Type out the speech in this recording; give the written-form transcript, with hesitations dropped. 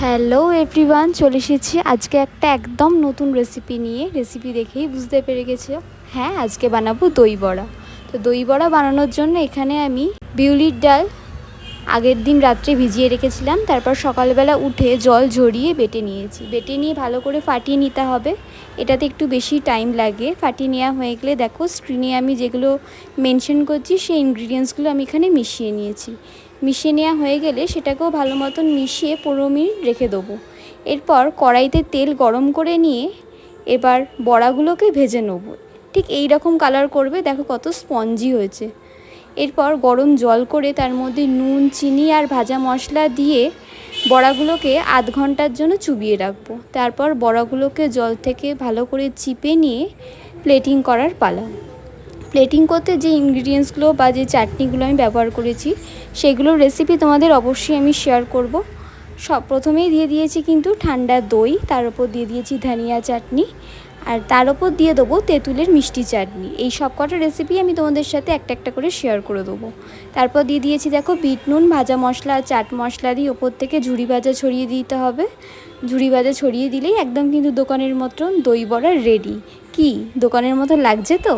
Hello everyone, চলে এসেছি আজকে একটা একদম নতুন রেসিপি নিয়ে। রেসিপি দেখেই বুঝতে পেরে গেছো, হ্যাঁ আজকে বানাবো দই বড়া। তো দই বড়া বানানোর জন্য এখানে আমি বিউলির ডাল আগের দিন রাত্রে ভিজিয়ে রেখেছিলাম, তারপর সকালবেলা উঠে জল ঝরিয়ে বেটে নিয়েছি। বেটে নিয়ে ভালো করে ফাটিয়ে নিতে হবে, এটাতে একটু বেশি টাইম লাগে। ফাটিয়ে নেওয়া হয়ে গেলে দেখো স্ক্রিনে আমি যেগুলো মেনশন করছি সেই ইনগ্রিডিয়েন্টসগুলো আমি এখানে মিশিয়ে নিয়েছি। মিশিয়ে নেওয়া হয়ে গেলে সেটাকেও ভালো মতন মিশিয়ে 15 মিনিট রেখে দেবো। এরপর কড়াইতে তেল গরম করে নিয়ে এবার বড়াগুলোকে ভেজে নেব। ঠিক এই রকম কালার করবে, দেখো কত স্পঞ্জি হয়েছে। এরপর গরম জল করে তার মধ্যে নুন, চিনি আর ভাজা মশলা দিয়ে বড়াগুলোকে আধ ঘন্টার জন্য চুবিয়ে রাখবো। তারপর বড়াগুলোকে জল থেকে ভালো করে চিপে নিয়ে প্লেটিং করার পালা। প্লেটিং করতে যে ইনগ্রিডিয়েন্টসগুলো বা যে চাটনিগুলো আমি ব্যবহার করেছি সেগুলোর রেসিপি তোমাদের অবশ্যই আমি শেয়ার করব। প্রথমেই দিয়ে দিয়েছি কিন্তু ঠান্ডা দই, তার উপর দিয়ে দিয়েছি ধনিয়া চাটনি, আর তার উপর দিয়ে দেবো তেঁতুলের মিষ্টি চাটনি। এই সব কটা রেসিপি আমি তোমাদের সাথে একটা একটা করে শেয়ার করে দেবো। তারপর দিয়ে দিয়েছি দেখো বিট নুন, ভাজা মশলা আর চাট মশলা দিয়ে ওপর থেকে ঝুড়ি ভাজা ছড়িয়ে দিতে হবে। ঝুড়ি ভাজা ছড়িয়ে দিলেই একদম কিন্তু দোকানের মতন দই বড়া রেডি। কি দোকানের মতো লাগছে তো?